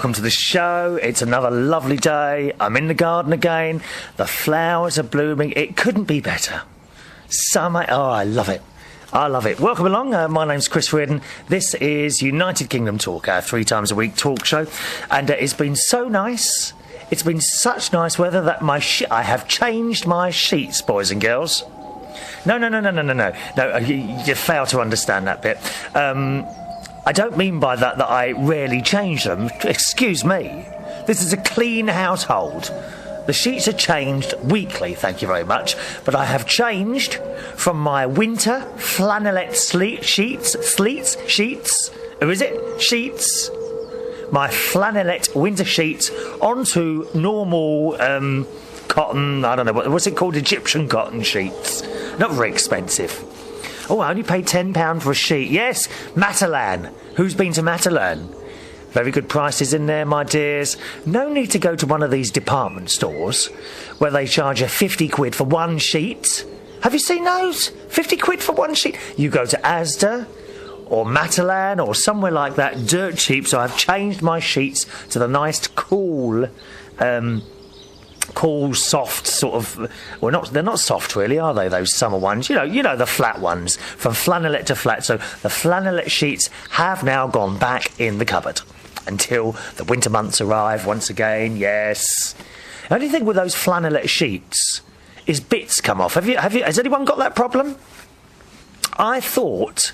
welcome to the show. It's another lovely day. I'm in the garden again. The flowers are blooming. It couldn't be better. Summer, oh, I love it. I love it. Welcome along. My name's Chris Reardon. This is United Kingdom Talk, our 3 times a week talk show. And it's been so nice. It's been such nice weather that I have changed my sheets, boys and girls. No, you fail to understand that bit. I don't mean by that I rarely change them. Excuse me. This is a clean household. The sheets are changed weekly, thank you very much. But I have changed from my winter flannelette sheets. My flannelette winter sheets onto normal cotton, I don't know, what's it called? Egyptian cotton sheets. Not very expensive. Oh, I only paid £10 for a sheet. Yes, Matalan. Who's been to Matalan? Very good prices in there, my dears. No need to go to one of these department stores where they charge you 50 quid for one sheet. Have you seen those? 50 quid for one sheet? You go to Asda or Matalan or somewhere like that, dirt cheap. So I've changed my sheets to the nice, cool, soft sort of. Well, they're not soft really, are they? Those summer ones, you know, the flat ones from flannelette to flat. So the flannelette sheets have now gone back in the cupboard until the winter months arrive once again. Yes. The only thing with those flannelette sheets is bits come off. Has anyone got that problem? I thought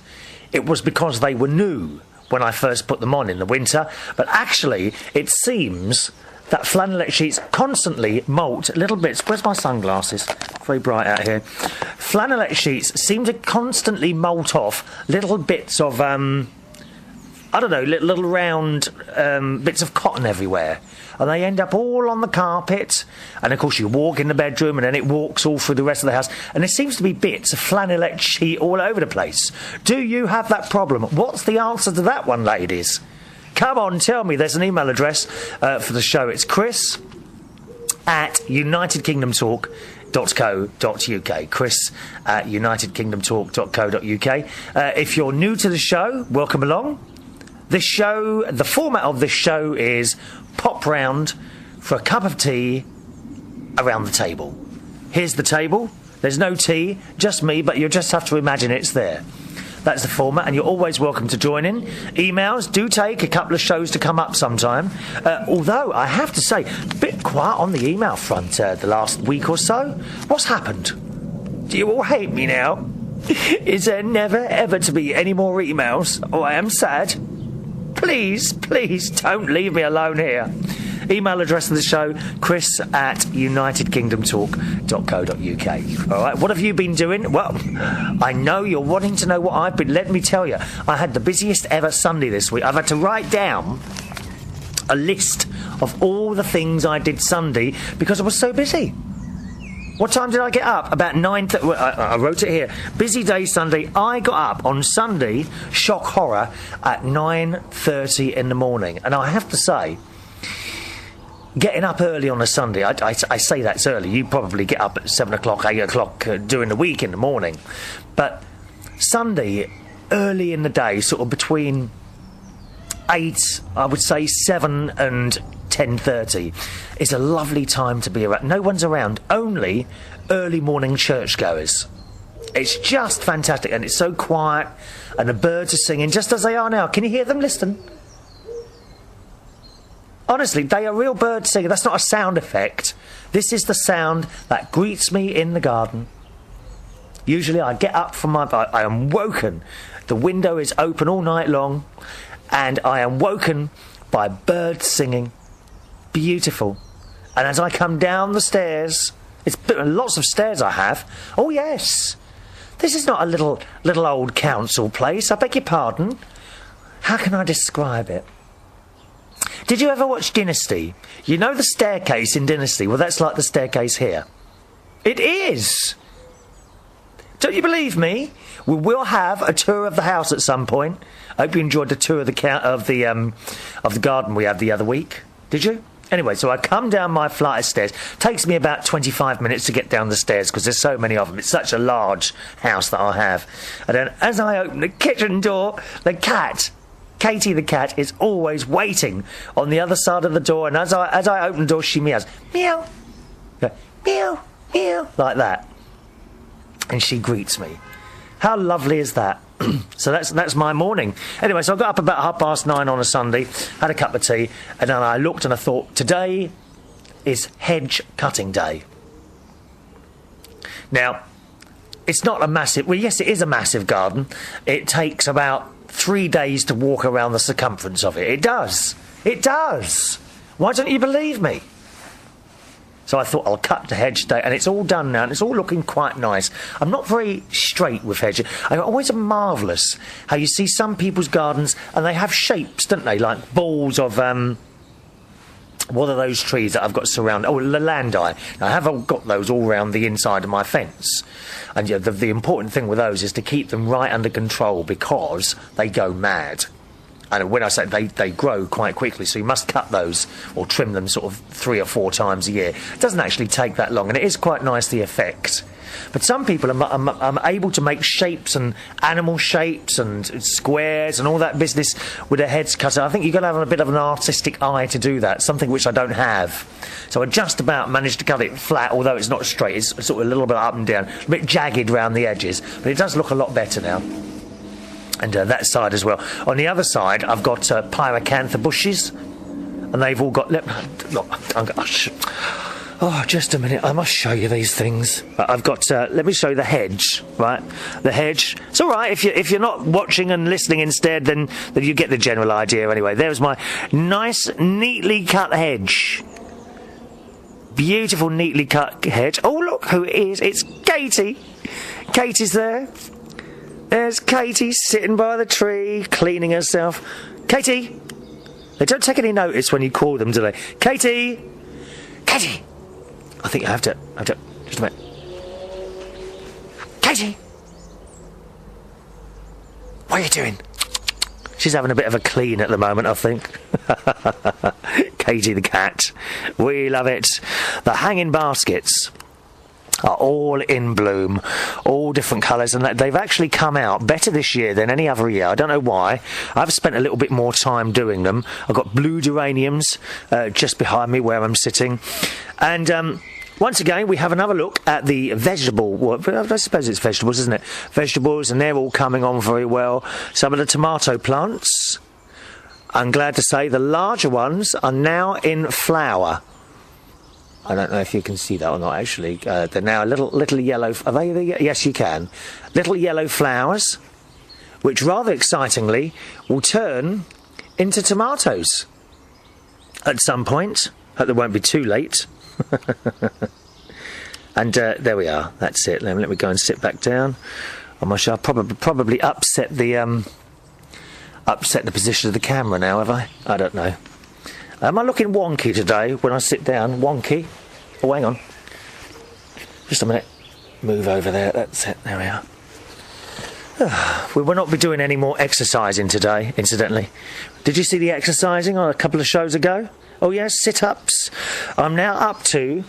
it was because they were new when I first put them on in the winter, but actually it seems that flannelette sheets constantly molt little bits. Where's my sunglasses? Very bright out here. Flannelette sheets seem to constantly molt off little bits of, I don't know, little round bits of cotton everywhere. And they end up all on the carpet. And, of course, you walk in the bedroom and then it walks all through the rest of the house. And there seems to be bits of flannelette sheet all over the place. Do you have that problem? What's the answer to that one, ladies? Come on, tell me. There's an email address for the show. It's Chris at unitedkingdomtalk.co.uk. Chris at unitedkingdomtalk.co.uk. If you're new to the show, welcome along. This show, the format of this show is pop round for a cup of tea around the table. Here's the table. There's no tea, just me, but you'll just have to imagine it's there. That's the format, and you're always welcome to join in. Emails do take a couple of shows to come up sometime. Although, I have to say, a bit quiet on the email front the last week or so. What's happened? Do you all hate me now? Is there never, ever to be any more emails? Oh, I am sad. Please don't leave me alone here. Email address of the show, Chris at unitedkingdomtalk.co.uk. All right, what have you been doing? Well, I know you're wanting to know what I've been. Let me tell you, I had the busiest ever Sunday this week. I've had to write down a list of all the things I did Sunday because I was so busy. What time did I get up? About 9:30. I wrote it here. Busy day Sunday. I got up on Sunday, shock horror, at 9:30 in the morning. And I have to say, getting up early on a Sunday, I say that's early. You probably get up at 7 o'clock, 8 o'clock during the week in the morning. But Sunday, early in the day, sort of between 8, I would say 7 and 10:30, is a lovely time to be around. No one's around, only early morning churchgoers. It's just fantastic, and it's so quiet, and the birds are singing just as they are now. Can you hear them? Listen. Honestly, they are real birds singing. That's not a sound effect. This is the sound that greets me in the garden. Usually I get up from I am woken. The window is open all night long, and I am woken by birds singing. Beautiful. And as I come down the stairs, it's lots of stairs I have. Oh, yes. This is not a little old council place. I beg your pardon. How can I describe it? Did you ever watch Dynasty? You know the staircase in Dynasty? Well, that's like the staircase here. It is. Don't you believe me? We will have a tour of the house at some point. I hope you enjoyed the tour of the garden we had the other week. Did you? Anyway, so I come down my flight of stairs. Takes me about 25 minutes to get down the stairs because there's so many of them. It's such a large house that I have. And then as I open the kitchen door, the cat Katie the cat is always waiting on the other side of the door, and as I open the door, she meows. Meow. Meow, meow, like that. And she greets me. How lovely is that? So that's my morning. Anyway, so I got up about 9:30 on a Sunday, had a cup of tea, and then I looked and I thought, today is hedge cutting day. Now, it's not a massive... Well, yes, it is a massive garden. It takes about 3 days to walk around the circumference of it. It does. It does. Why don't you believe me? So I thought I'll cut the hedge today, and it's all done now, and it's all looking quite nice. I'm not very straight with hedges. I always marvellous how you see some people's gardens, and they have shapes, don't they? Like balls of, what are those trees that I've got surrounded? Oh, Lelandai. Now, I have got those all round the inside of my fence. And yeah, the important thing with those is to keep them right under control, because they go mad. And when I say they grow quite quickly, so you must cut those or trim them sort of 3 or 4 times a year. It doesn't actually take that long, and it is quite nice, the effect. But some people are able to make shapes and animal shapes and squares and all that business with a hedge cutter. I think you've got to have a bit of an artistic eye to do that, something which I don't have. So I just about managed to cut it flat, although it's not straight. It's sort of a little bit up and down, a bit jagged around the edges. But it does look a lot better now. And that side as well. On the other side, I've got pyracantha bushes, and they've all got... Look, oh, just a minute. I must show you these things. I've got... let me show you the hedge, right? The hedge. It's all right. If you're not watching and listening instead, then you get the general idea anyway. There's my nice, neatly cut hedge. Beautiful, neatly cut hedge. Oh, look who it is. It's Katie. Katie's there. There's Katie sitting by the tree, cleaning herself. Katie! They don't take any notice when you call them, do they? Katie! Katie! I think I have to... Just a minute. Katie! What are you doing? She's having a bit of a clean at the moment, I think. Katie the cat. We love it. The hanging baskets are all in bloom, all different colours, and they've actually come out better this year than any other year. I don't know why. I've spent a little bit more time doing them. I've got blue geraniums just behind me where I'm sitting, and once again we have another look at the vegetable. Well, I suppose it's vegetables, isn't it? Vegetables, and they're all coming on very well. Some of the tomato plants, I'm glad to say, the larger ones are now in flower. I don't know if you can see that or not, actually. They're now little yellow... Are they the... Yes, you can. Little yellow flowers, which, rather excitingly, will turn into tomatoes at some point. Hope they won't be too late. And there we are. That's it. Let me go and sit back down. I'll probably upset the position of the camera now, have I? I don't know. Am I looking wonky today when I sit down? Wonky? Oh, hang on. Just a minute. Move over there. That's it. There we are. We will not be doing any more exercising today, incidentally. Did you see the exercising on a couple of shows ago? Oh, yes, sit-ups. I'm now up to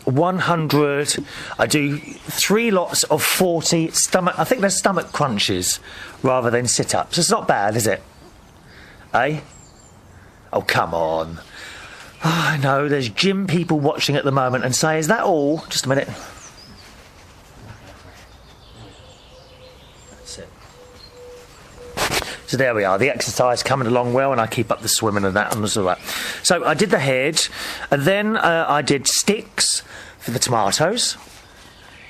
100. I do 3 lots of 40 stomach... I think they're stomach crunches rather than sit-ups. It's not bad, is it? Eh? Oh, come on. Oh, I know, there's gym people watching at the moment and say, is that all? Just a minute. That's it. So there we are, the exercise coming along well, and I keep up the swimming and that and all that. So I did the hedge, and then I did sticks for the tomatoes,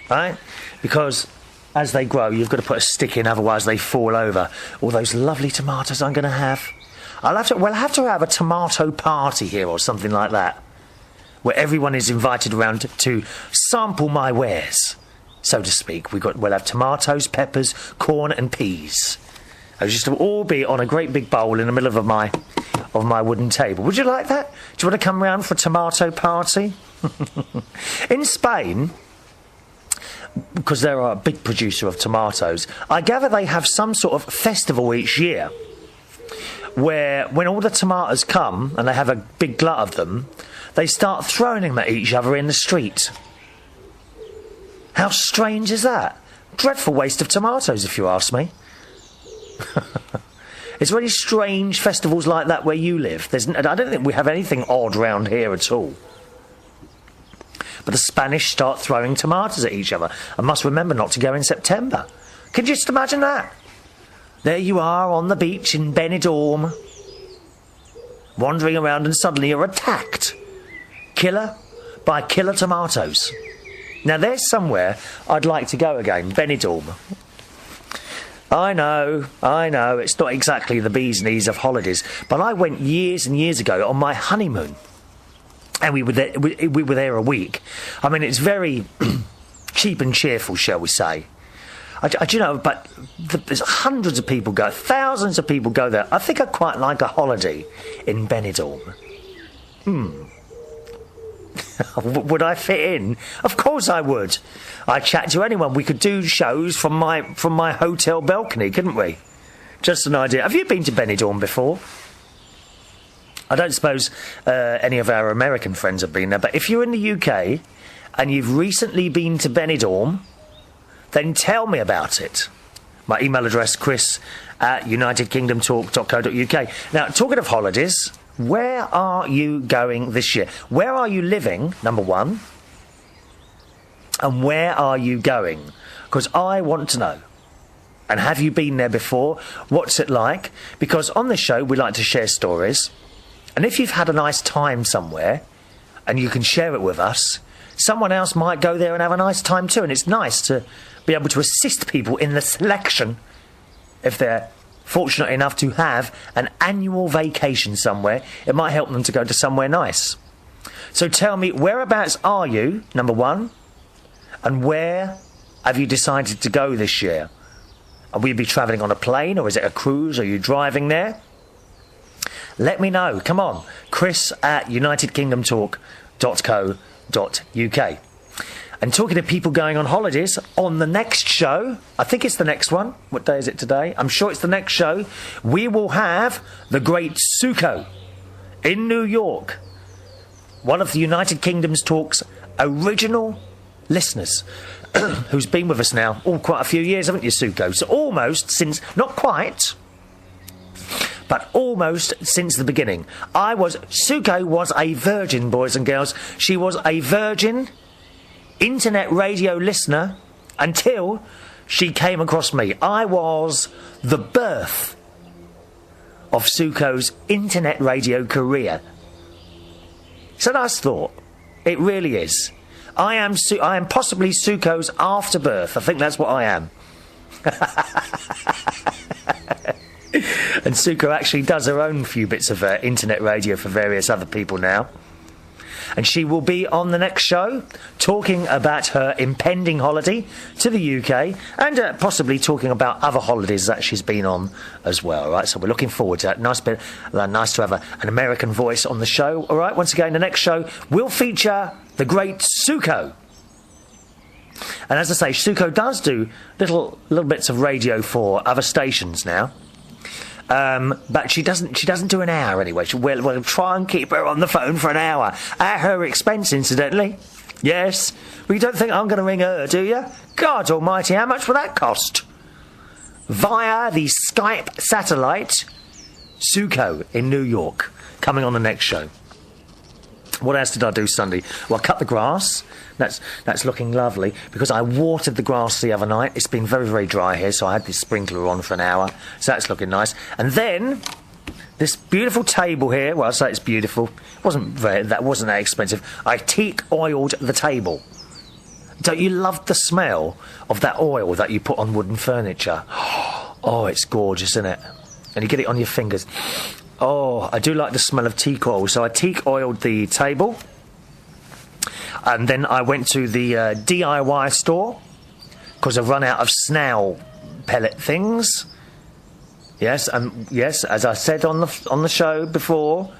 right? Because as they grow, you've got to put a stick in, otherwise they fall over. All those lovely tomatoes I'm going to have. I'll have to have a tomato party here or something like that, where everyone is invited around to sample my wares, so to speak. We'll have tomatoes, peppers, corn and peas. It'll just all be on a great big bowl in the middle of my wooden table. Would you like that? Do you want to come round for a tomato party? In Spain, because they're a big producer of tomatoes, I gather they have some sort of festival each year where when all the tomatoes come and they have a big glut of them, they start throwing them at each other in the street. How strange is that? Dreadful waste of tomatoes, if you ask me. Is there any strange festivals like that where you live? I don't think we have anything odd round here at all. But the Spanish start throwing tomatoes at each other and must remember not to go in September. Can you just imagine that? There you are on the beach in Benidorm, wandering around, and suddenly you're attacked. Killer tomatoes. Now there's somewhere I'd like to go again, Benidorm. I know, it's not exactly the bee's knees of holidays, but I went years and years ago on my honeymoon. And we were there a week. I mean, it's very cheap and cheerful, shall we say. But there's hundreds of people go, thousands of people go there. I think I'd quite like a holiday in Benidorm. Would I fit in? Of course I would. I'd chat to anyone. We could do shows from my hotel balcony, couldn't we? Just an idea. Have you been to Benidorm before? I don't suppose any of our American friends have been there, but if you're in the UK and you've recently been to Benidorm, then tell me about it. My email address, chris@unitedkingdomtalk.co.uk. Now, talking of holidays, where are you going this year? Where are you living, number one? And where are you going? Because I want to know. And have you been there before? What's it like? Because on this show, we like to share stories. And if you've had a nice time somewhere, and you can share it with us, someone else might go there and have a nice time too. And it's nice to be able to assist people in the selection, if they're fortunate enough to have an annual vacation somewhere. It might help them to go to somewhere nice. So tell me, whereabouts are you, number one? And where have you decided to go this year? Will you be travelling on a plane, or is it a cruise? Are you driving there? Let me know. Come on. chris@unitedkingdomtalk.co.uk. And talking to people going on holidays, on the next show, I think it's the next one. What day is it today? I'm sure it's the next show. We will have the great Suko in New York. One of the United Kingdom's Talk's original listeners, who's been with us now quite a few years, haven't you, Suko? So almost since, not quite, but almost since the beginning. Suko was a virgin, boys and girls. She was a virgin internet radio listener until she came across me. I was the birth of Suko's internet radio career. It's a nice thought. It really is. I am possibly Suko's afterbirth. I think that's what I am. And Suko actually does her own few bits of internet radio for various other people now. And she will be on the next show talking about her impending holiday to the UK and possibly talking about other holidays that she's been on as well. Right, so we're looking forward to that. Nice to have an American voice on the show. All right, once again, the next show will feature the great Suko. And as I say, Suko does do little bits of radio for other stations now. But she doesn't do an hour anyway. We'll try and keep her on the phone for an hour. At her expense, incidentally. Yes. Well, you don't think I'm going to ring her, do you? God almighty, how much will that cost? Via the Skype satellite, Suko in New York, coming on the next show. What else did I do Sunday? Well, I cut the grass. That's looking lovely, because I watered the grass the other night. It's been very, very dry here, so I had this sprinkler on for an hour. So that's looking nice. And then this beautiful table here. Well, I say it's beautiful. That wasn't that expensive. I teak oiled the table. Don't you love the smell of that oil that you put on wooden furniture? Oh, it's gorgeous, isn't it? And you get it on your fingers. Oh, I do like the smell of teak oil. So I teak oiled the table. And then I went to the DIY store, because I've run out of snail pellet things. Yes, as I said on the show before,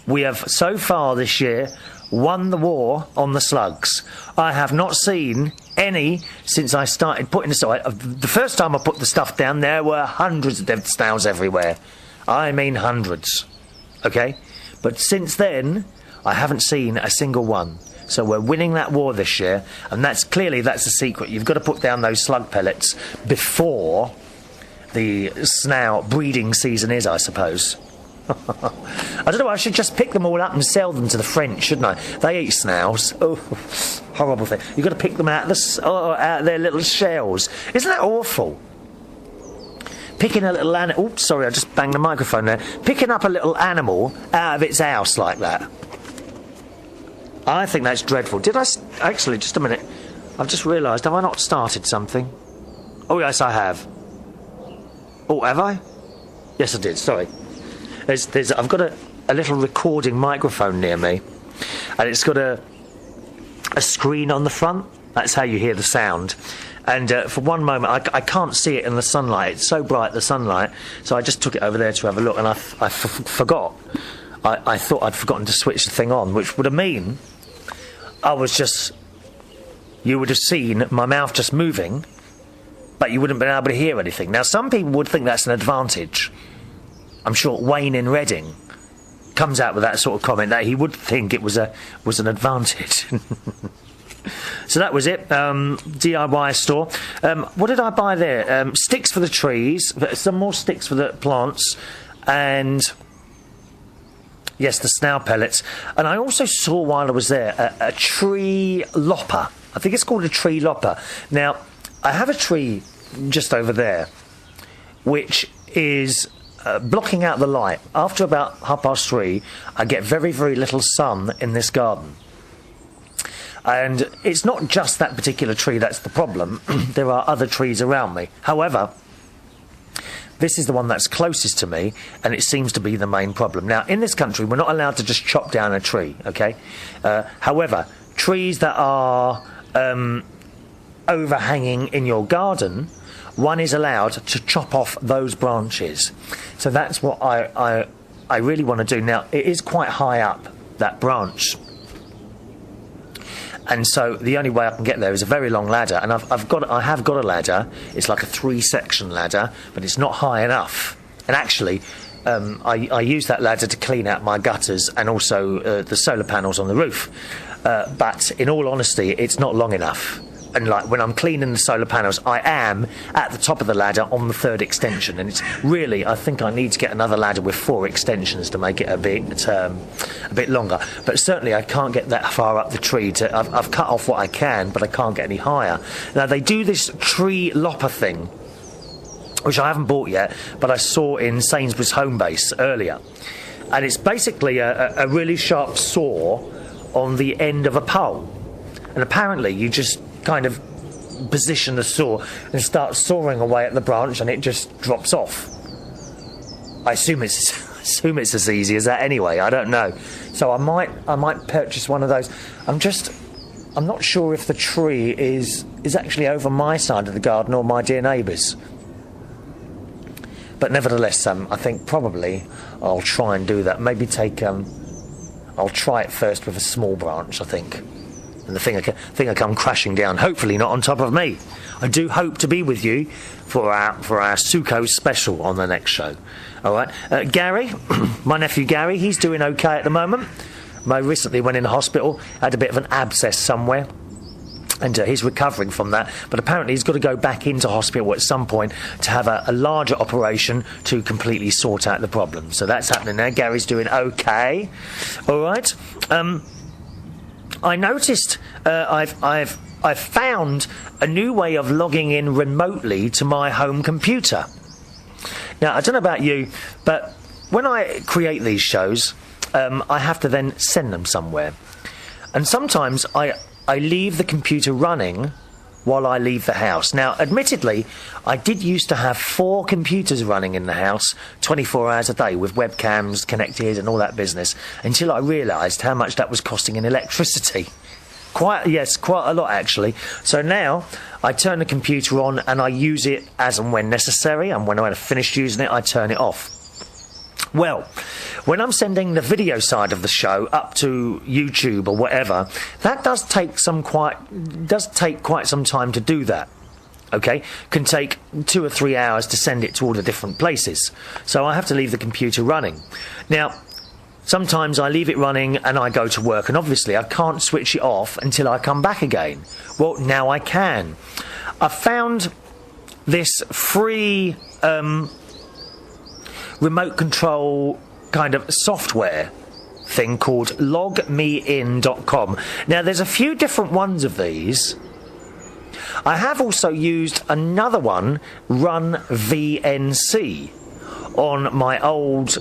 we have so far this year won the war on the slugs. I have not seen any since I started putting the first time I put the stuff down, there were hundreds of dead snails everywhere. I mean hundreds. Okay? But since then, I haven't seen a single one. So we're winning that war this year, and that's the secret. You've got to put down those slug pellets before the snail breeding season is, I suppose. I don't know, I should just pick them all up and sell them to the French, shouldn't I? They eat snails. Oh, horrible thing. You've got to pick them out of their little shells. Isn't that awful? Picking a little animal... Oh, sorry, I just banged the microphone there. Picking up a little animal out of its house like that. I think that's dreadful. Did I... Actually, just a minute. I've just realised, have I not started something? Oh, yes, I have. Oh, have I? Yes, I did, sorry. I've got a little recording microphone near me, and it's got a screen on the front. That's how you hear the sound. And for one moment, I can't see it in the sunlight. It's so bright, the sunlight. So I just took it over there to have a look, and I forgot. I thought I'd forgotten to switch the thing on, which would have mean you would have seen my mouth just moving, but you wouldn't have been able to hear anything. Now, some people would think that's an advantage. I'm sure Wayne in Reading comes out with that sort of comment, that he would think it was an advantage. So that was it. DIY store. What did I buy there? Sticks for the trees, some more sticks for the plants, and yes, the snail pellets. And I also saw while I was there a tree lopper. I think it's called a tree lopper. Now, I have a tree just over there, which is blocking out the light. After about 3:30, I get very, very little sun in this garden. And it's not just that particular tree that's the problem. There are other trees around me. However, this is the one that's closest to me, and it seems to be the main problem. Now, in this country, we're not allowed to just chop down a tree, okay? However, trees that are overhanging in your garden, one is allowed to chop off those branches. So that's what I really want to do. Now, it is quite high up, that branch. And so the only way I can get there is a very long ladder, and I have got a ladder. It's like a 3-section ladder, but it's not high enough. And actually, I use that ladder to clean out my gutters and also the solar panels on the roof. But in all honesty, it's not long enough. And like when I'm cleaning the solar panels, I am at the top of the ladder on the 3rd extension, and it's really, I think I need to get another ladder with 4 extensions to make it a bit longer. But certainly I can't get that far up the tree. I've cut off what I can, but I can't get any higher. Now they do this tree lopper thing, which I haven't bought yet, but I saw in Sainsbury's Homebase earlier, and it's basically a really sharp saw on the end of a pole, and apparently you just kind of position the saw and start sawing away at the branch, and it just drops off. I assume it's as easy as that anyway. I don't know. So I might purchase one of those. I'm not sure if the tree is actually over my side of the garden or my dear neighbour's. But nevertheless, I think probably I'll try and do that. Maybe I'll try it first with a small branch, I think. And the thing will come crashing down, hopefully not on top of me. I do hope to be with you for our Sukkot special on the next show. All right, Gary, my nephew Gary, he's doing okay at the moment. I recently went in the hospital, had a bit of an abscess somewhere, and he's recovering from that. But apparently he's got to go back into hospital at some point to have a larger operation to completely sort out the problem. So that's happening there. Gary's doing okay. All right. I noticed I've found a new way of logging in remotely to my home computer. Now, I don't know about you, but when I create these shows, I have to then send them somewhere. And sometimes I leave the computer running while I leave the house. Now, admittedly, I did used to have 4 computers running in the house 24 hours a day with webcams connected and all that business, until I realised how much that was costing in electricity. Quite a lot actually. So now I turn the computer on and I use it as and when necessary, and when I've finished using it, I turn it off. Well, when I'm sending the video side of the show up to YouTube or whatever, that does take quite some time to do that. Okay, can take 2 or 3 hours to send it to all the different places. So I have to leave the computer running. Now, sometimes I leave it running and I go to work, and obviously I can't switch it off until I come back again. Well, now I can. I found this free remote control kind of software thing called logmein.com. Now, there's a few different ones of these. I have also used another one, Run VNC, on my old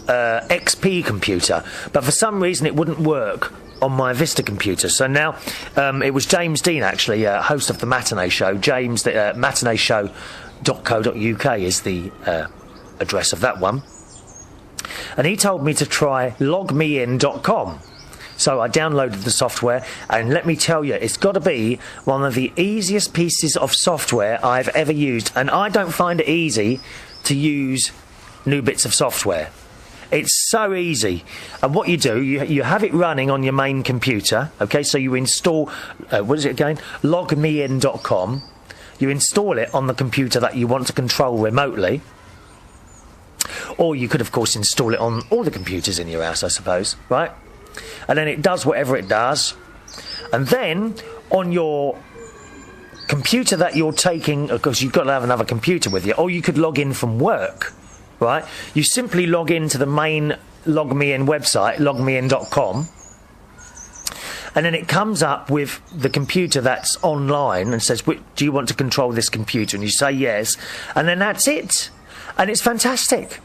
XP computer, but for some reason it wouldn't work on my Vista computer. So now it was James Dean, actually, host of the Matinee Show. James, matineeshow.co.uk is the address of that one. And he told me to try logmein.com. So I downloaded the software, and let me tell you, it's got to be one of the easiest pieces of software I've ever used. And I don't find it easy to use new bits of software. It's so easy. And what you do, you have it running on your main computer, okay? So you install, what is it again? logmein.com. You install it on the computer that you want to control remotely. Or you could, of course, install it on all the computers in your house, I suppose, right? And then it does whatever it does. And then, on your computer that you're taking, of course, you've got to have another computer with you, or you could log in from work, right? You simply log into the main LogMeIn website, logmein.com, and then it comes up with the computer that's online and says, do you want to control this computer? And you say yes, and then that's it. And it's fantastic.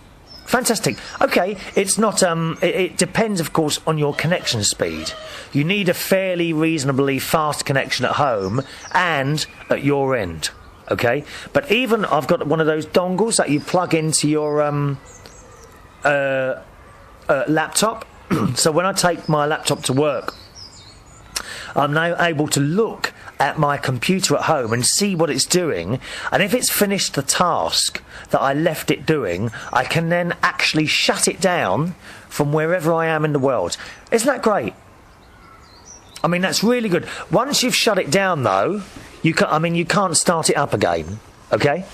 Fantastic. OK, it's not... it depends, of course, on your connection speed. You need a fairly reasonably fast connection at home and at your end, OK? But even I've got one of those dongles that you plug into your laptop. So when I take my laptop to work, I'm now able to look at my computer at home and see what it's doing, and if it's finished the task that I left it doing, I can then actually shut it down from wherever I am in the world. Isn't that great? I mean, that's really good. Once you've shut it down, though, you can't start it up again, okay?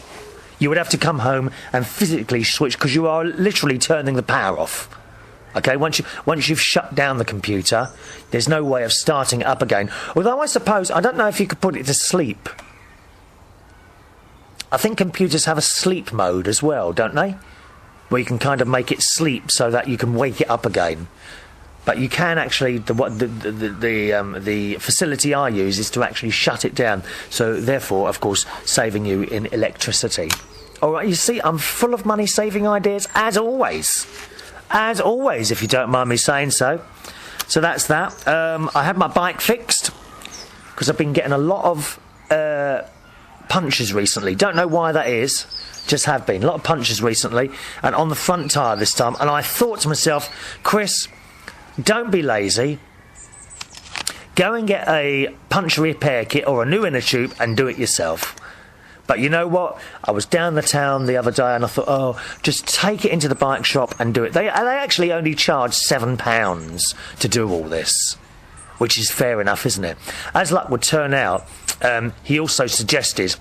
You would have to come home and physically switch, because you are literally turning the power off. Okay, once you've shut down the computer, there's no way of starting it up again. Although I suppose, I don't know if you could put it to sleep. I think computers have a sleep mode as well, don't they? Where you can kind of make it sleep so that you can wake it up again. But you can actually, the facility I use is to actually shut it down. So therefore, of course, saving you in electricity. All right, you see, I'm full of money-saving ideas, as always. As always, if you don't mind me saying so. So that's that. I had my bike fixed because I've been getting a lot of punches recently. Don't know why that is. Just have been. A lot of punches recently. And on the front tyre this time. And I thought to myself, Chris, don't be lazy. Go and get a puncture repair kit or a new inner tube and do it yourself. But you know what? I was down the town the other day and I thought, oh, just take it into the bike shop and do it. They actually only charge £7 to do all this, which is fair enough, isn't it? As luck would turn out, he also suggested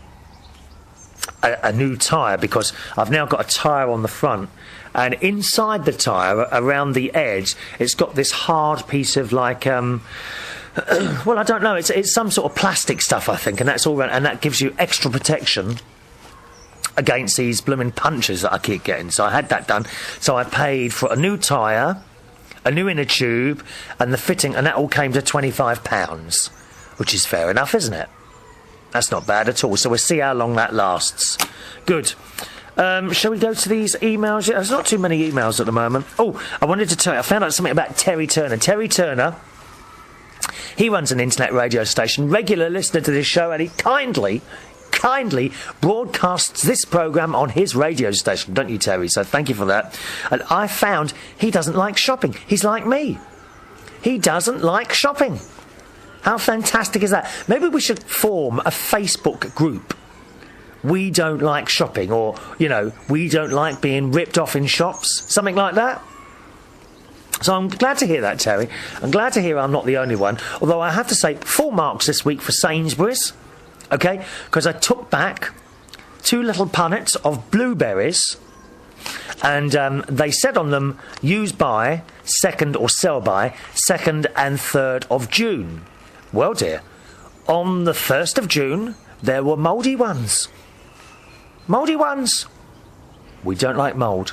a new tyre, because I've now got a tyre on the front, and inside the tyre, around the edge, it's got this hard piece of, like... well, I don't know. It's some sort of plastic stuff, I think, and that's all right, and that gives you extra protection against these blooming punches that I keep getting. So I had that done. So I paid for a new tyre, a new inner tube, and the fitting, and that all came to £25, which is fair enough, isn't it? That's not bad at all. So we'll see how long that lasts. Good. Shall we go to these emails? There's not too many emails at the moment. Oh, I wanted to tell you, I found out something about Terry Turner. Terry Turner... he runs an internet radio station, regular listener to this show, and he kindly broadcasts this programme on his radio station. Don't you, Terry? So thank you for that. And I found he doesn't like shopping. He's like me. He doesn't like shopping. How fantastic is that? Maybe we should form a Facebook group. We don't like shopping, or, you know, we don't like being ripped off in shops. Something like that. So I'm glad to hear that, Terry. I'm glad to hear I'm not the only one. Although I have to say, full marks this week for Sainsbury's. OK? Because I took back 2 little punnets of blueberries. And they said on them, use by 2nd or sell by 2nd and 3rd of June. Well, dear, on the 1st of June, there were mouldy ones. Mouldy ones. We don't like mould.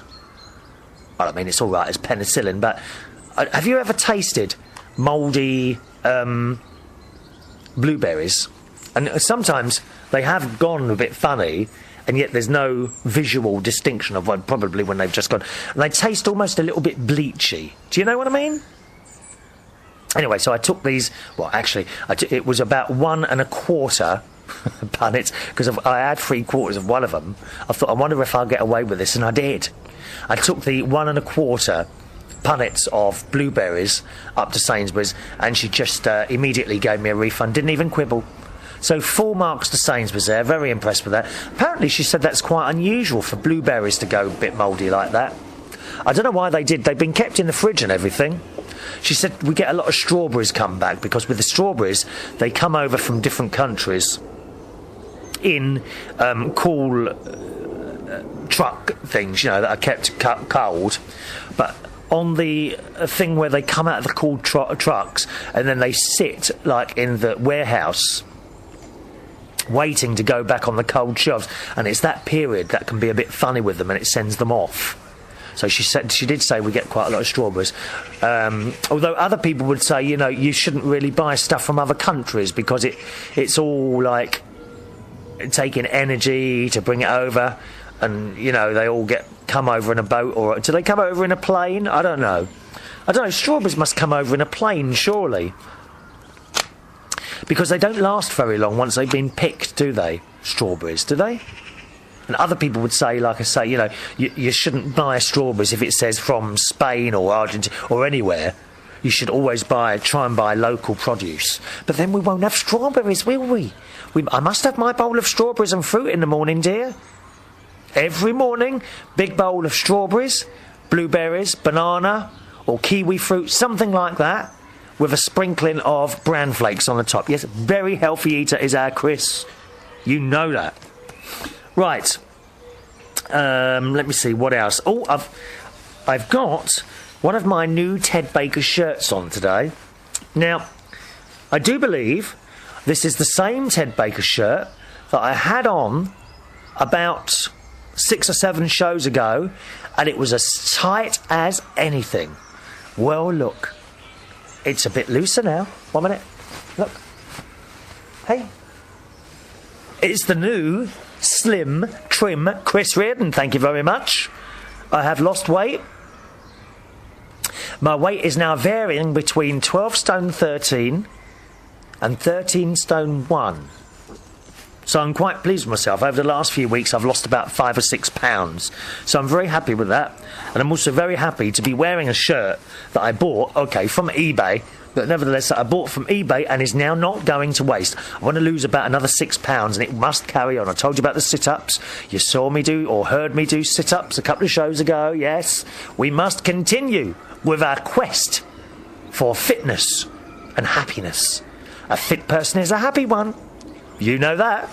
Well, I mean, it's all right as penicillin, but have you ever tasted mouldy blueberries? And sometimes they have gone a bit funny, and yet there's no visual distinction of one, probably when they've just gone. And they taste almost a little bit bleachy. Do you know what I mean? Anyway, so I took these. Well, actually, it was about 1 1/4 punnets, because I had 3/4 of one of them. I thought, I wonder if I'll get away with this, and I did. I took the 1 1/4 punnets of blueberries up to Sainsbury's, and she just immediately gave me a refund, didn't even quibble. So full marks to Sainsbury's there, very impressed with that. Apparently she said that's quite unusual for blueberries to go a bit mouldy like that. I don't know why they did, they've been kept in the fridge and everything. She said we get a lot of strawberries come back, because with the strawberries, they come over from different countries in cool truck things, you know, that are kept cold. But on the thing where they come out of the cool trucks, and then they sit, like, in the warehouse, waiting to go back on the cold shelves, and it's that period that can be a bit funny with them, and it sends them off. So she did say we get quite a lot of strawberries. Although other people would say, you know, you shouldn't really buy stuff from other countries, because it's all like taking energy to bring it over, and, you know, they all come over in a boat, or do they come over in a plane? I don't know. Strawberries must come over in a plane, surely, because they don't last very long once they've been picked, do they? Strawberries, do they? And other people would say, like I say, you know, you shouldn't buy strawberries if it says from Spain or Argentina or anywhere. You should always try and buy local produce. But then we won't have strawberries, will we? I must have my bowl of strawberries and fruit in the morning, dear. Every morning, big bowl of strawberries, blueberries, banana, or kiwi fruit, something like that, with a sprinkling of bran flakes on the top. Yes, very healthy eater is our Chris. You know that. Right. Let me see, what else? Oh, I've got one of my new Ted Baker shirts on today. Now, I do believe this is the same Ted Baker shirt that I had on about 6 or 7 shows ago, and it was as tight as anything. Well, look. It's a bit looser now. 1 minute. Look. Hey. It's the new slim, trim Chris Reardon. Thank you very much. I have lost weight. My weight is now varying between 12 stone 13 and 13 stone 1. So I'm quite pleased with myself. Over the last few weeks, I've lost about 5 or 6 pounds. So I'm very happy with that. And I'm also very happy to be wearing a shirt that I bought, from eBay, but nevertheless that I bought from eBay and is now not going to waste. I want to lose about another 6 pounds, and it must carry on. I told you about the sit-ups. You saw me do, or heard me do sit-ups a couple of shows ago, yes. We must continue with our quest for fitness and happiness. A fit person is a happy one. You know that.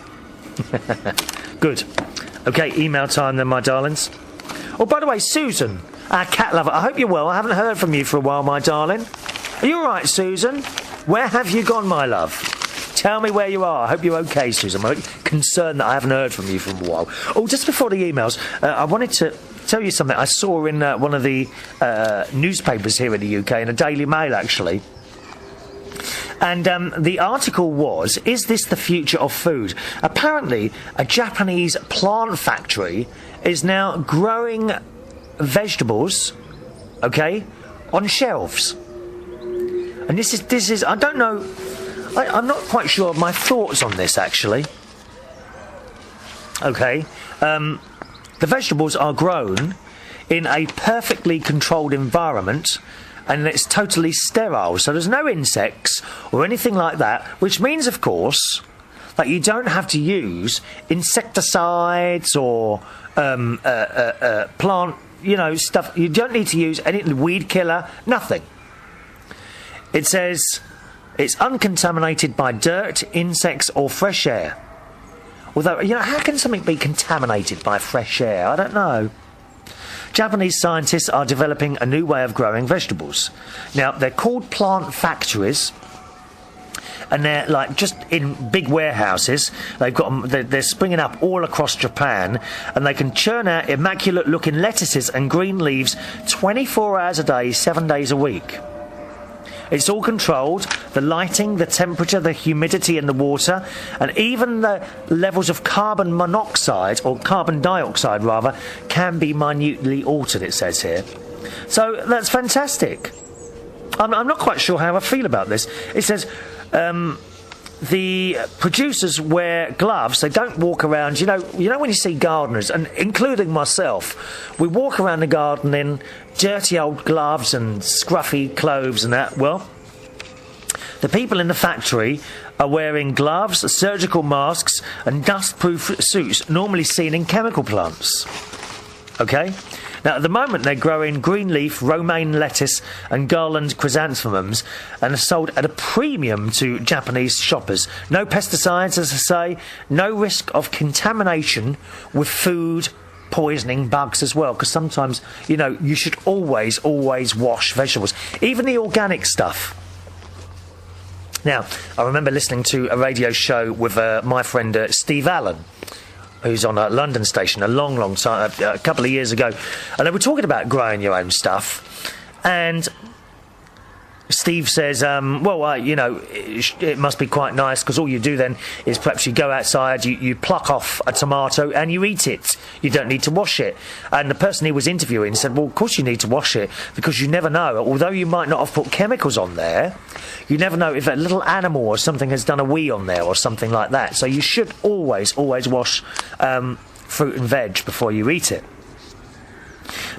Good. Okay, email time then, my darlings. Oh, by the way, Susan, our cat lover, I hope you're well. I haven't heard from you for a while, my darling. Are you all right, Susan? Where have you gone, my love? Tell me where you are. I hope you're okay, Susan. I'm concerned that I haven't heard from you for a while. Oh, just before the emails, I wanted to tell you something I saw in one of the newspapers here in the UK, in a Daily Mail, actually. And the article was, is this the future of food? Apparently, a Japanese plant factory is now growing vegetables, on shelves. And this is I don't know, I'm not quite sure of my thoughts on this, actually. The vegetables are grown in a perfectly controlled environment, and it's totally sterile, so there's no insects or anything like that, which means, of course, that you don't have to use insecticides or plant, stuff. You don't need to use any weed killer, nothing. It says it's uncontaminated by dirt, insects or fresh air. Although, how can something be contaminated by fresh air? I don't know. Japanese scientists are developing a new way of growing vegetables. Now, they're called plant factories, and they're like just in big warehouses. They've got 'em, they're springing up all across Japan, and they can churn out immaculate-looking lettuces and green leaves 24 hours a day, 7 days a week. It's all controlled, the lighting, the temperature, the humidity in the water, and even the levels of carbon monoxide, or carbon dioxide rather, can be minutely altered, it says here. So that's fantastic. I'm not quite sure how I feel about this. It says the producers wear gloves. They don't walk around. You know when you see gardeners, and including myself, we walk around the garden in dirty old gloves and scruffy clothes and that. Well, the people in the factory are wearing gloves, surgical masks, and dust-proof suits normally seen in chemical plants. Okay? Now, at the moment, they're growing green leaf, romaine lettuce and garland chrysanthemums, and are sold at a premium to Japanese shoppers. No pesticides, as I say, no risk of contamination with food poisoning bugs as well, because sometimes, you should always wash vegetables, even the organic stuff. Now, I remember listening to a radio show with my friend Steve Allen, who's on a London station a long time, a couple of years ago, and they were talking about growing your own stuff, and Steve says, it must be quite nice, because all you do then is perhaps you go outside, you pluck off a tomato and you eat it. You don't need to wash it. And the person he was interviewing said, well, of course you need to wash it, because you never know. Although you might not have put chemicals on there, you never know if a little animal or something has done a wee on there or something like that. So you should always wash fruit and veg before you eat it.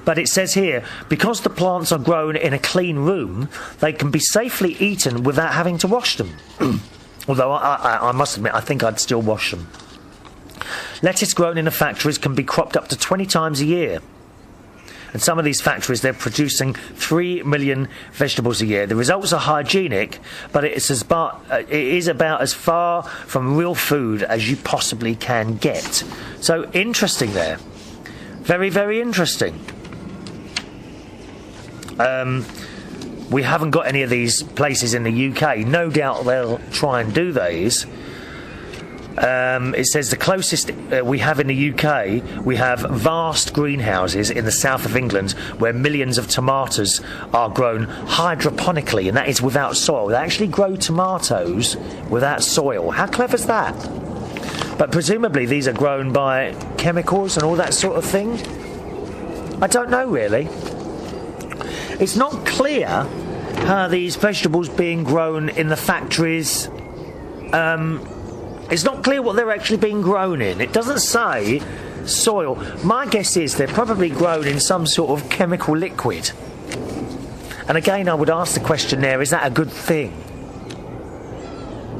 But it says here, because the plants are grown in a clean room, they can be safely eaten without having to wash them. Although I must admit, I think I'd still wash them. Lettuce grown in the factories can be cropped up to 20 times a year. And some of these factories, they're producing 3 million vegetables a year. The results are hygienic, but it is about as far from real food as you possibly can get. So, interesting there. Very, very interesting. We haven't got any of these places in the UK. No doubt they'll try and do these. It says the closest we have in the UK, we have vast greenhouses in the south of England where millions of tomatoes are grown hydroponically, and that is without soil. They actually grow tomatoes without soil. How clever is that? But presumably these are grown by chemicals and all that sort of thing. I don't know, really. It's not clear how these vegetables being grown in the factories... it's not clear what they're actually being grown in. It doesn't say soil. My guess is they're probably grown in some sort of chemical liquid. And again, I would ask the question there, is that a good thing?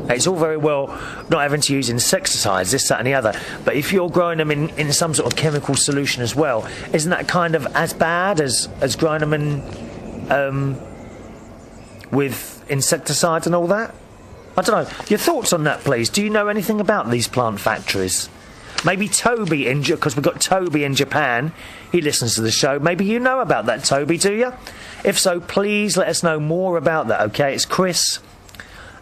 It's all very well not having to use insecticides, this, that and the other, but if you're growing them in some sort of chemical solution as well, isn't that kind of as bad as growing them in with insecticides and all that? I don't know. Your thoughts on that, please. Do you know anything about these plant factories? Maybe Toby, because we've got Toby in Japan. He listens to the show. Maybe you know about that, Toby, do you? If so, please let us know more about that, OK? It's Chris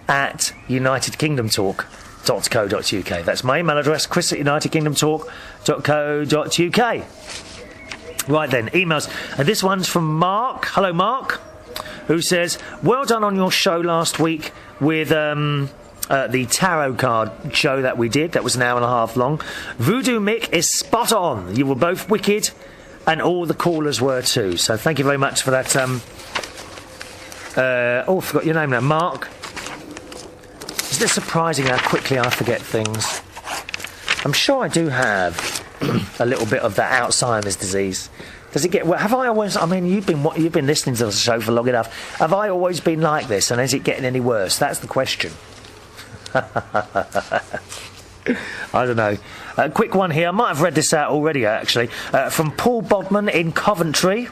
at UnitedKingdomTalk.co.uk. That's my email address, Chris at UnitedKingdomTalk.co.uk. Right then, emails. And this one's from Mark. Hello, Mark, who says, well done on your show last week with the tarot card show that we did. That was an hour and a half long. Voodoo Mick is spot on. You were both wicked, and all the callers were too. So thank you very much for that. I forgot your name now. Mark. Isn't it surprising how quickly I forget things? I'm sure I do have a little bit of that Alzheimer's disease. Does it get? Have I always? I mean, you've been listening to the show for long enough. Have I always been like this? And is it getting any worse? That's the question. I don't know. A quick one here. I might have read this out already, actually. From Paul Bodman in Coventry.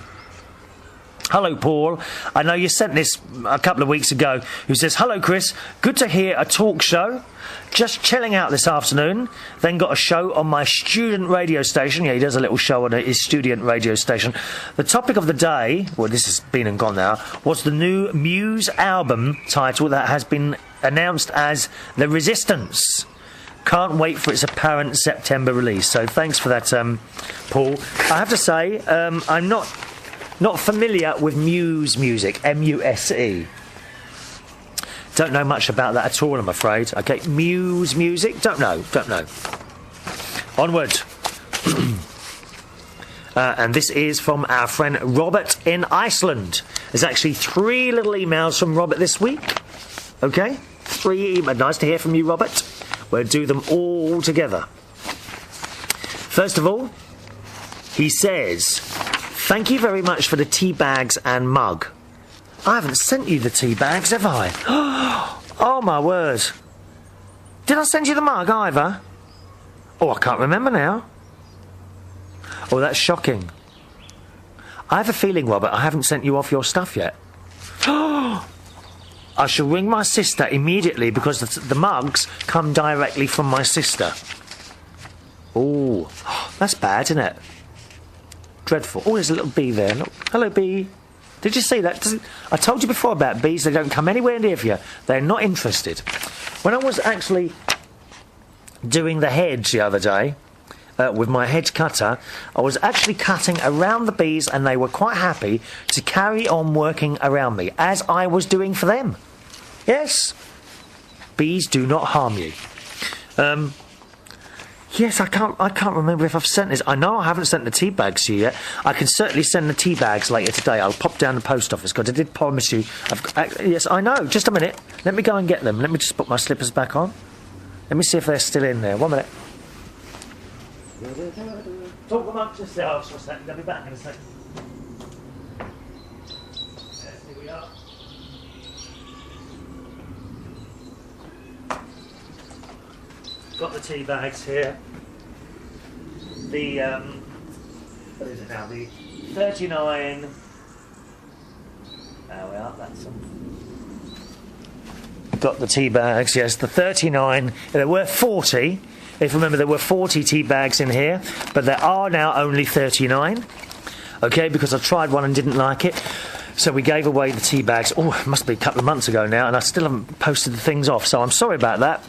Hello, Paul. I know you sent this a couple of weeks ago. Who says, hello, Chris. Good to hear a talk show. Just chilling out this afternoon. Then got a show on my student radio station. Yeah, he does a little show on his student radio station. The topic of the day, well, this has been and gone now, was the new Muse album title that has been announced as The Resistance. Can't wait for its apparent September release. So thanks for that, Paul. I have to say, I'm not familiar with Muse music, M-U-S-E. Don't know much about that at all, I'm afraid. Okay, Muse music? Don't know. Onward. And this is from our friend Robert in Iceland. There's actually 3 little emails from Robert this week. Okay? 3 emails. Nice to hear from you, Robert. We'll do them all together. First of all, he says, thank you very much for the tea bags and mug. I haven't sent you the tea bags, have I? Oh, my word. Did I send you the mug either? Oh, I can't remember now. Oh, that's shocking. I have a feeling, Robert, I haven't sent you off your stuff yet. I shall ring my sister immediately because the mugs come directly from my sister. Oh, that's bad, isn't it? Dreadful. Oh, there's a little bee there. Look. Hello, bee. Did you see that? I told you before about bees. They don't come anywhere near you. They're not interested. When I was actually doing the hedge the other day, with my hedge cutter, I was actually cutting around the bees and they were quite happy to carry on working around me, as I was doing for them. Yes, bees do not harm you. Yes, I can't remember if I've sent this. I know I haven't sent the tea bags to you yet. I can certainly send the tea bags later today. I'll pop down the post office because I did promise you. Yes, I know. Just a minute. Let me go and get them. Let me just put my slippers back on. Let me see if they're still in there. 1 minute. Talk amongst yourselves for a second. I'll be back in a second. Yes, here we are. Got the tea bags here. The what is it now? The 39. There we are. That's them. Got the tea bags. Yes, the 39. There were 40. If you remember, there were 40 tea bags in here, but there are now only 39. Okay, because I tried one and didn't like it. So we gave away the tea bags. Oh, it must be a couple of months ago now, and I still haven't posted the things off. So I'm sorry about that.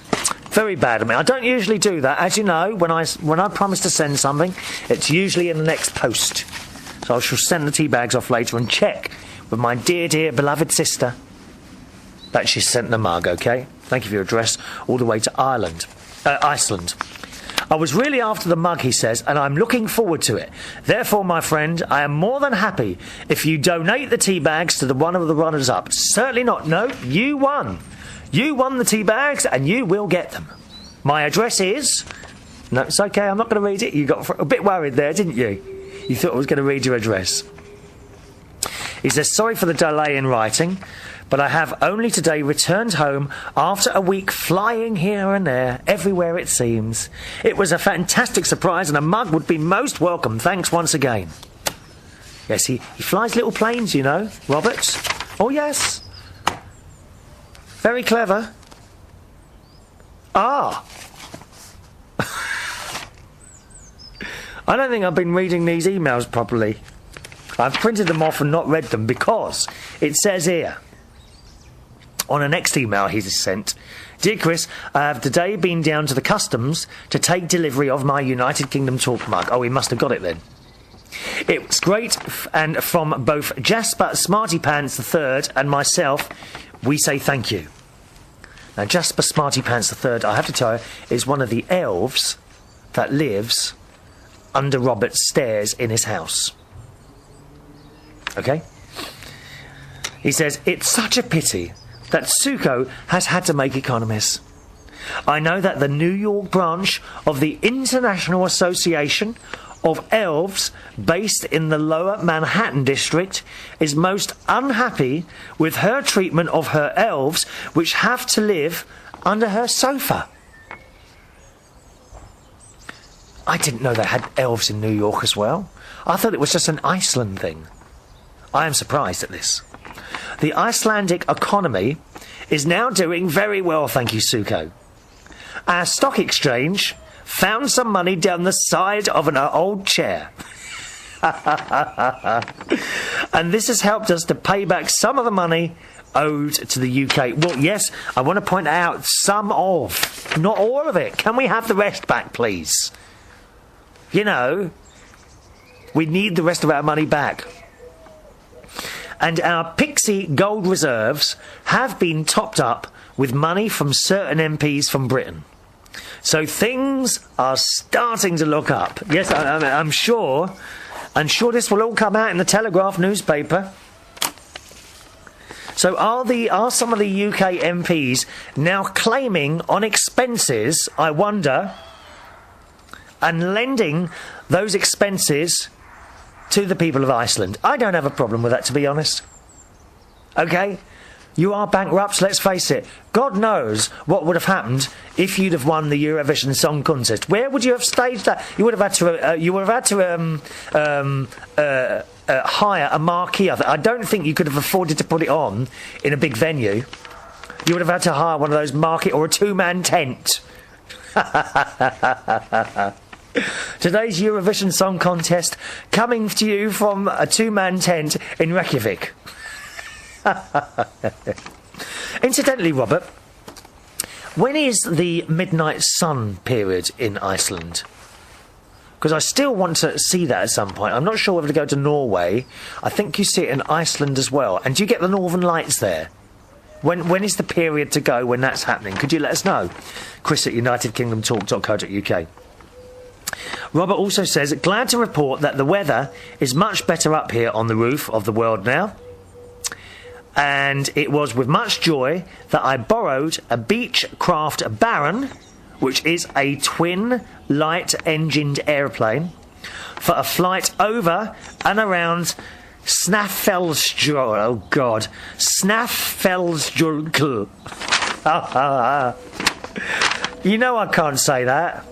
Very bad of me. I don't usually do that. As you know, when I promise to send something, it's usually in the next post. So I shall send the tea bags off later and check with my dear, dear, beloved sister that she sent the mug, okay? Thank you for your address all the way to Iceland. I was really after the mug, he says, and I'm looking forward to it. Therefore, my friend, I am more than happy if you donate the tea bags to one of the runners-up. Certainly not. No, you won. You won the tea bags, and you will get them. My address is... No, it's okay, I'm not going to read it. You got a bit worried there, didn't you? You thought I was going to read your address. He says, sorry for the delay in writing, but I have only today returned home after a week flying here and there, everywhere it seems. It was a fantastic surprise, and a mug would be most welcome. Thanks once again. Yes, he flies little planes, you know, Robert. Oh, yes. Very clever. Ah. I don't think I've been reading these emails properly. I've printed them off and not read them because it says here, on a next email he's sent, Dear Chris, I have today been down to the customs to take delivery of my United Kingdom Talk mug. Oh, he must have got it then. It was great, and from both Jasper Smarty Pants III and myself, we say thank you. Now, Jasper Smarty Pants III, I have to tell you, is one of the elves that lives under Robert's stairs in his house. Okay? He says, it's such a pity that Suko has had to make economies. I know that the New York branch of the International Association of Elves, based in the lower Manhattan district, is most unhappy with her treatment of her elves, which have to live under her sofa. I didn't know they had elves in New York as well. I thought it was just an Iceland thing. I am surprised at this. The Icelandic economy is now doing very well, thank you, Suko. Our stock exchange found some money down the side of an old chair. And this has helped us to pay back some of the money owed to the UK. Well, yes, I want to point out some of, not all of it. Can we have the rest back, please? You know, we need the rest of our money back. And our Pixie gold reserves have been topped up with money from certain MPs from Britain. So things are starting to look up. Yes, I'm sure this will all come out in the Telegraph newspaper. So are some of the UK MPs now claiming on expenses, I wonder, and lending those expenses to the people of Iceland? I don't have a problem with that, to be honest. OK? You are bankrupt, let's face it. God knows what would have happened if you'd have won the Eurovision Song Contest. Where would you have staged that? You would have had to hire a marquee. I don't think you could have afforded to put it on in a big venue. You would have had to hire one of those marquee or a two-man tent. Today's Eurovision Song Contest coming to you from a two-man tent in Reykjavik. Incidentally, Robert, when is the midnight sun period in Iceland? Because I still want to see that at some point. I'm not sure whether to go to Norway. I think you see it in Iceland as well. And do you get the Northern Lights there? When is the period to go when that's happening? Could you let us know? Chris at unitedkingdomtalk.co.uk. Robert also says, glad to report that the weather is much better up here on the roof of the world now. And it was with much joy that I borrowed a Beechcraft Baron, which is a twin light-engined aeroplane, for a flight over and around Snaffellsjord. Oh, God. Snaffellsjord. You know I can't say that.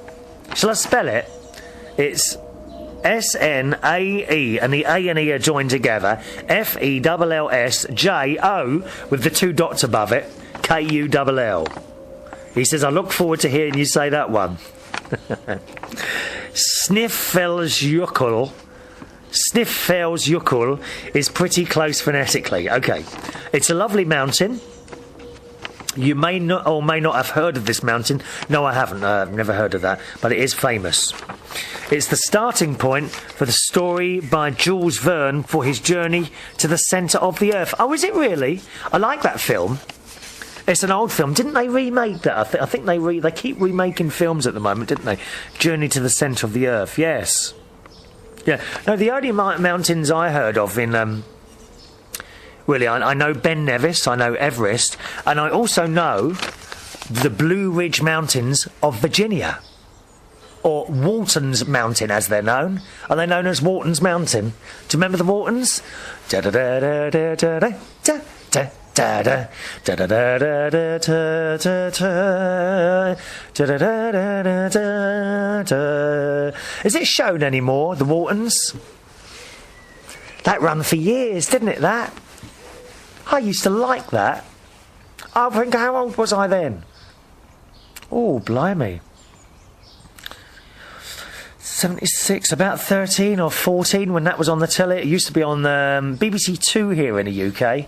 Shall I spell it? It's S-N-A-E, and the A and E are joined together. F-E-L-L-S-J-O, with the two dots above it, K-U-L-L. He says, I look forward to hearing you say that one. Snaffellsjökull is pretty close phonetically. OK, it's a lovely mountain. You may not or may not have heard of this mountain. No, I haven't. I've never heard of that, but it is famous. It's the starting point for the story by Jules Verne for his journey to the centre of the earth. Oh, is it really? I like that film. It's an old film. Didn't they remake that? I think they keep remaking films at the moment, didn't they? Journey to the Centre of the Earth, yes. Yeah. No, the only mountains I heard of in... really, I know Ben Nevis, I know Everest, and I also know the Blue Ridge Mountains of Virginia. Or Walton's Mountain, as they're known. Are they known as Walton's Mountain? Do you remember the Waltons? Is it shown anymore, the Waltons? That ran for years, didn't it, that? I used to like that. I think, how old was I then? Oh, blimey. 76, about 13 or 14 when that was on the telly. It used to be on BBC Two here in the UK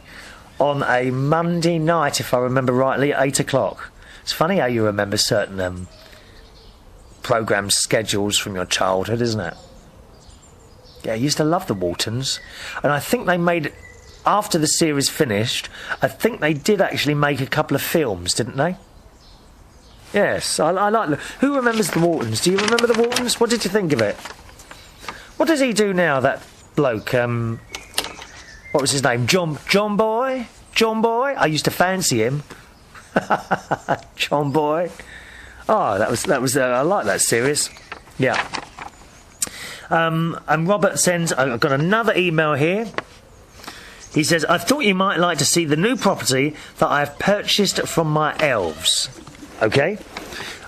on a Monday night, if I remember rightly, at 8 o'clock. It's funny how you remember certain programme schedules from your childhood, isn't it? Yeah, I used to love the Waltons. And I think they made, after the series finished, I think they did actually make a couple of films, didn't they? Yes, I like... Who remembers the Waltons? Do you remember the Waltons? What did you think of it? What does he do now, that bloke? What was his name? John Boy? John Boy? I used to fancy him. John Boy. Oh, that was. I like that series. Yeah. And Robert sends... I've got another email here. He says, I thought you might like to see the new property that I've purchased from my elves. OK?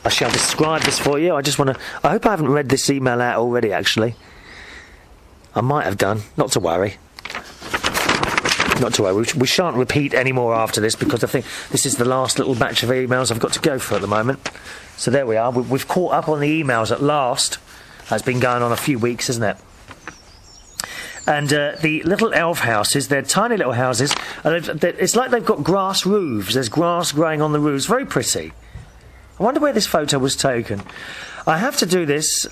I shall describe this for you. I just want to... I hope I haven't read this email out already, actually. I might have done. Not to worry. Not to worry. We shan't repeat any more after this because I think this is the last little batch of emails I've got to go for at the moment. So there we are. We've caught up on the emails at last. That's been going on a few weeks, isn't it? And the little elf houses, they're tiny little houses. And it's like they've got grass roofs. There's grass growing on the roofs. Very pretty. I wonder where this photo was taken. I have to do this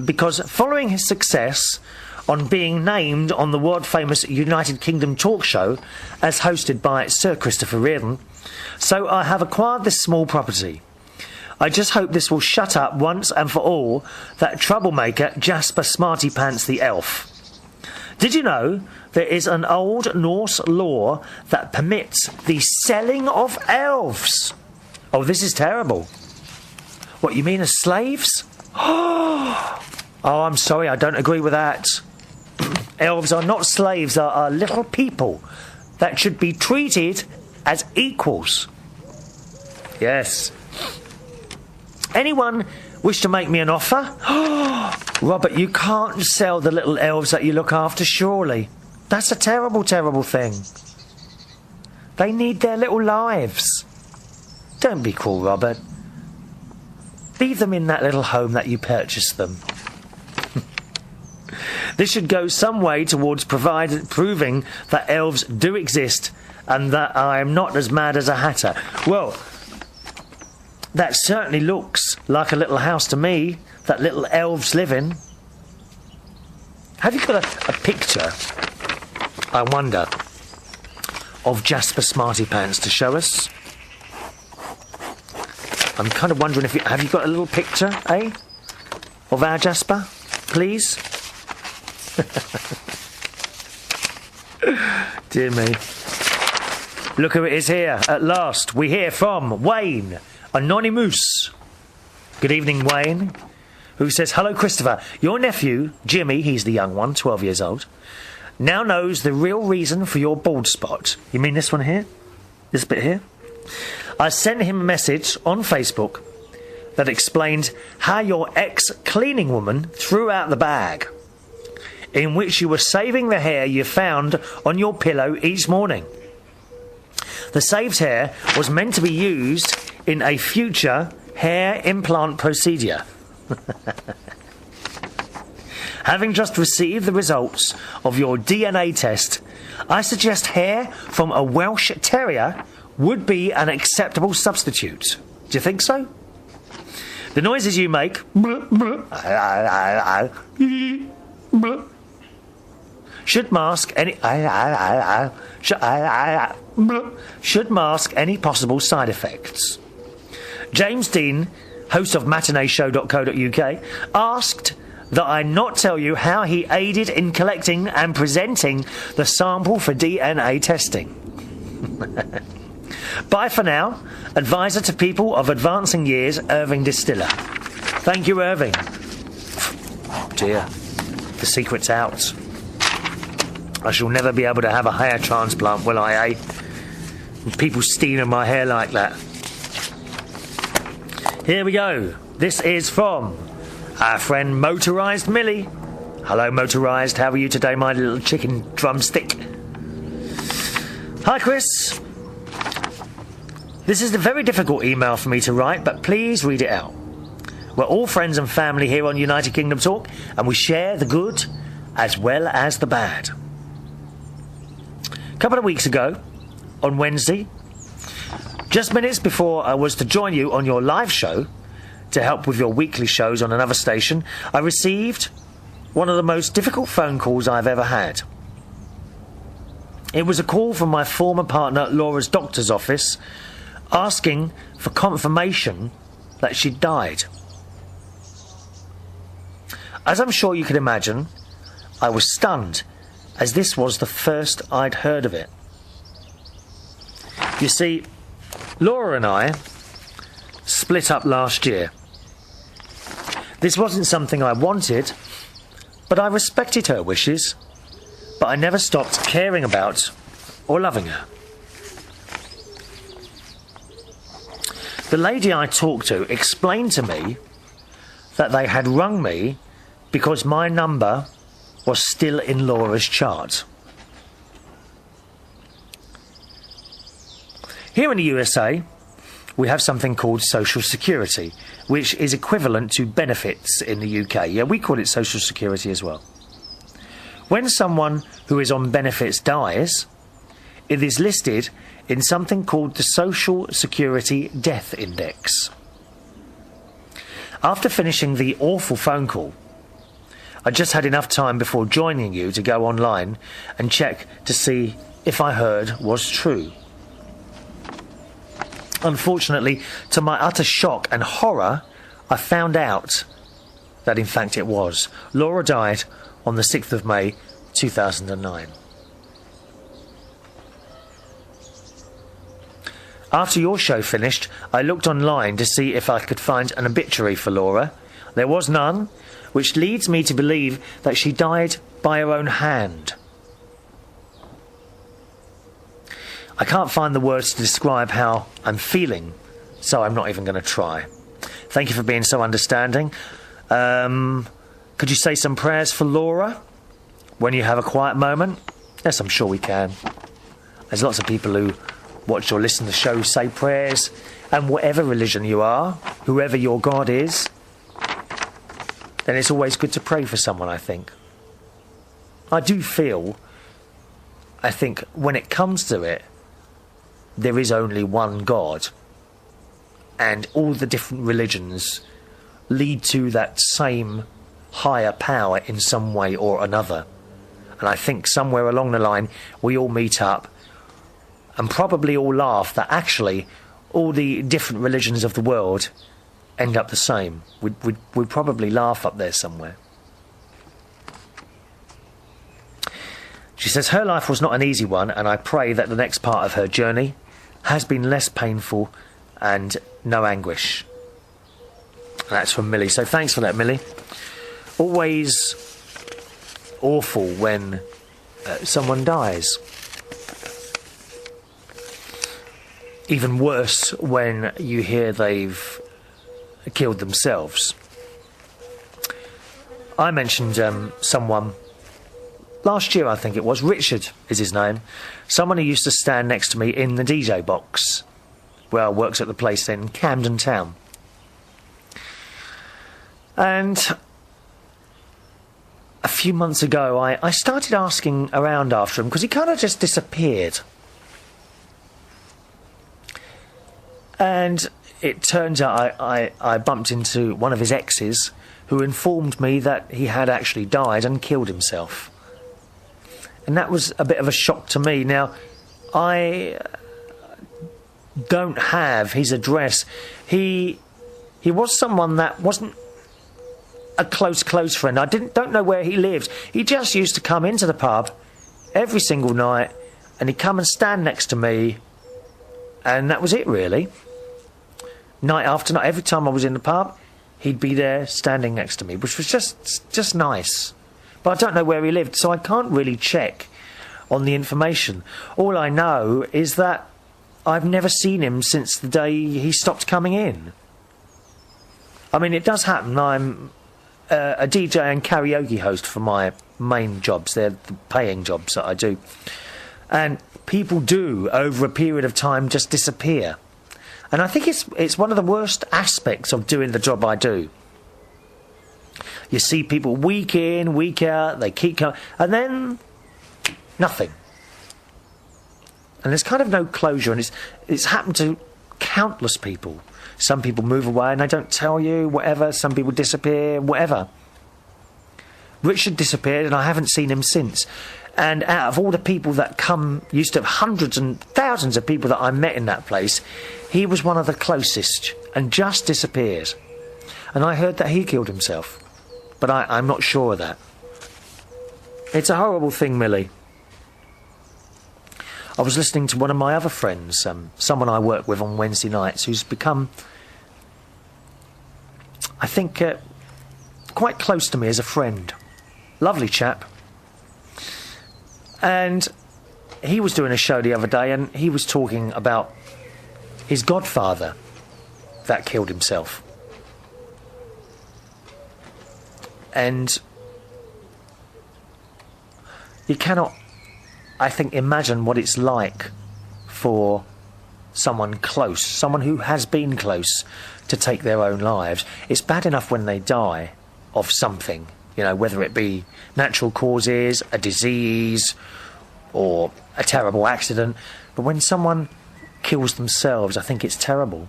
because following his success on being named on the world-famous United Kingdom talk show as hosted by Sir Christopher Reardon, so I have acquired this small property. I just hope this will shut up once and for all that troublemaker Jasper Smarty Pants the elf. Did you know there is an old Norse law that permits the selling of elves? Oh, this is terrible. What, you mean as slaves? Oh, I'm sorry, I don't agree with that. Elves are not slaves, they are little people that should be treated as equals. Yes. Anyone wish to make me an offer? Robert, you can't sell the little elves that you look after, surely. That's a terrible, terrible thing. They need their little lives. Don't be cruel, Robert. Leave them in that little home that you purchased them. This should go some way towards proving that elves do exist and that I am not as mad as a hatter. Well, that certainly looks like a little house to me that little elves live in. Have you got a picture, I wonder, of Jasper Smarty Pants to show us? I'm kind of wondering if have you got a little picture, eh? Of our Jasper, please? Dear me. Look who it is here. At last, we hear from Wayne, Anonymous. Good evening, Wayne, who says, hello, Christopher. Your nephew, Jimmy, he's the young one, 12 years old, now knows the real reason for your bald spot. You mean this one here? This bit here? I sent him a message on Facebook that explained how your ex-cleaning woman threw out the bag in which you were saving the hair you found on your pillow each morning. The saved hair was meant to be used in a future hair implant procedure. Having just received the results of your DNA test, I suggest hair from a Welsh Terrier would be an acceptable substitute. Do you think so? The noises you make should mask any possible side effects. James Dean, host of matineeshow.co.uk, asked that I not tell you how he aided in collecting and presenting the sample for DNA testing. Bye for now. Advisor to people of advancing years, Irving Distiller. Thank you, Irving. Oh dear, the secret's out. I shall never be able to have a hair transplant, will I, eh? People stealing my hair like that. Here we go. This is from our friend Motorised Millie. Hello, Motorised. How are you today, my little chicken drumstick? Hi, Chris. This is a very difficult email for me to write, but please read it out. We're all friends and family here on United Kingdom Talk, and we share the good as well as the bad. A couple of weeks ago, on Wednesday, just minutes before I was to join you on your live show to help with your weekly shows on another station, I received one of the most difficult phone calls I've ever had. It was a call from my former partner Laura's doctor's office asking for confirmation that she'd died. As I'm sure you can imagine, I was stunned, as this was the first I'd heard of it. You see, Laura and I split up last year. This wasn't something I wanted, but I respected her wishes, but I never stopped caring about or loving her. The lady I talked to explained to me that they had rung me because my number was still in Laura's chart. Here in the USA, we have something called Social Security, which is equivalent to benefits in the UK. Yeah, we call it Social Security as well. When someone who is on benefits dies, it is listed in something called the Social Security Death Index. After finishing the awful phone call, I just had enough time before joining you to go online and check to see if I heard was true. Unfortunately, to my utter shock and horror, I found out that in fact it was. Laura died on the 6th of May 2009. After your show finished, I looked online to see if I could find an obituary for Laura. There was none, which leads me to believe that she died by her own hand. I can't find the words to describe how I'm feeling, so I'm not even going to try. Thank you for being so understanding. Could you say some prayers for Laura when you have a quiet moment? Yes, I'm sure we can. There's lots of people who watch or listen to the show say prayers, and whatever religion you are, whoever your God is, then it's always good to pray for someone, I think. I do feel, I think, when it comes to it, there is only one God, and all the different religions lead to that same higher power in some way or another. And I think somewhere along the line we all meet up and probably all laugh that actually all the different religions of the world end up the same. We'd probably laugh up there somewhere. She says her life was not an easy one, and I pray that the next part of her journey has been less painful and no anguish. And that's from Millie. So thanks for that, Millie. Always awful when someone dies. Even worse when you hear they've killed themselves. I mentioned someone last year, I think it was. Richard is his name. Someone who used to stand next to me in the DJ box where I worked at the place in Camden Town. And a few months ago I started asking around after him because he kind of just disappeared. And it turns out I bumped into one of his exes who informed me that he had actually died and killed himself. And that was a bit of a shock to me. Now, I don't have his address. He was someone that wasn't a close friend. I don't know where he lived. He just used to come into the pub every single night and he'd come and stand next to me, and that was it really. Night after night, every time I was in the pub, he'd be there standing next to me, which was just nice. But I don't know where he lived, so I can't really check on the information. All I know is that I've never seen him since the day he stopped coming in. I mean, it does happen. I'm a DJ and karaoke host for my main jobs. They're the paying jobs that I do. And people do, over a period of time, just disappear. And I think it's one of the worst aspects of doing the job I do. You see people week in, week out, they keep coming, and then nothing. And there's kind of no closure, and it's happened to countless people. Some people move away and they don't tell you, whatever. Some people disappear, whatever. Richard disappeared and I haven't seen him since. And out of all the people that come, used to have hundreds and thousands of people that I met in that place, he was one of the closest and just disappeared. And I heard that he killed himself. But I'm not sure of that. It's a horrible thing, Millie. I was listening to one of my other friends, someone I work with on Wednesday nights, who's become, I think, quite close to me as a friend. Lovely chap. And he was doing a show the other day, and he was talking about his godfather that killed himself. And you cannot, I think, imagine what it's like for someone close, someone who has been close, to take their own lives. It's bad enough when they die of something, You know, whether it be natural causes, a disease, or a terrible accident. But when someone kills themselves, I think it's terrible.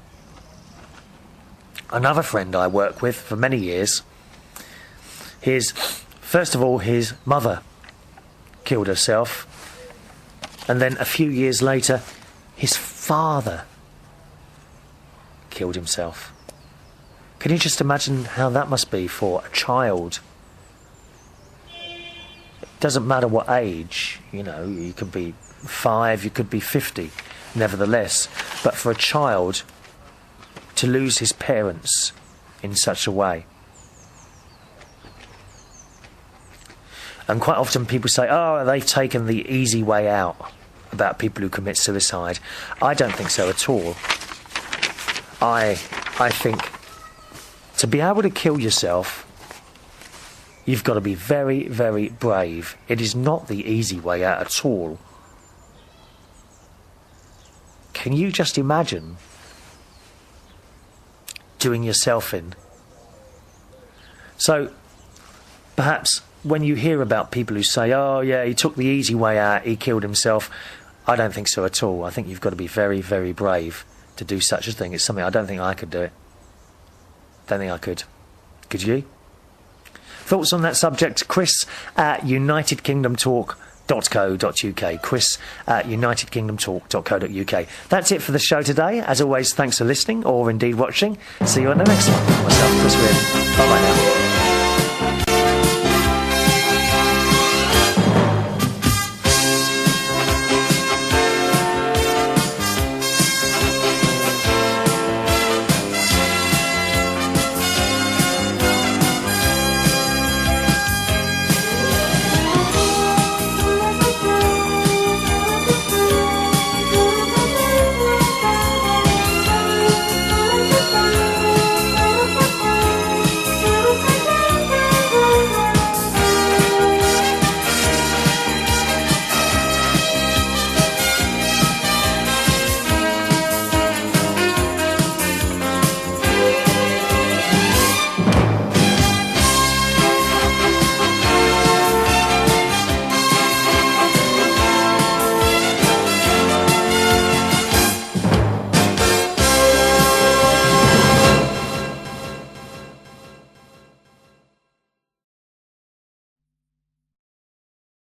Another friend I work with for many years, first of all, his mother killed herself, and then a few years later, his father killed himself. Can you just imagine how that must be for a child? It doesn't matter what age, you know, you could be 5, you could be 50, nevertheless. But for a child to lose his parents in such a way. And quite often people say, oh, they've taken the easy way out about people who commit suicide. I don't think so at all. I think to be able to kill yourself, you've got to be very, very brave. It is not the easy way out at all. Can you just imagine doing yourself in? So, perhaps when you hear about people who say, oh yeah, he took the easy way out, he killed himself, I don't think so at all. I think you've got to be very, very brave to do such a thing. It's something I don't think I could do it. Don't think I could. Could you? Thoughts on that subject? Chris at unitedkingdomtalk.co.uk. Chris at unitedkingdomtalk.co.uk. That's it for the show today. As always, thanks for listening or indeed watching. See you on the next one. Myself, Chris Reardon. Bye bye now.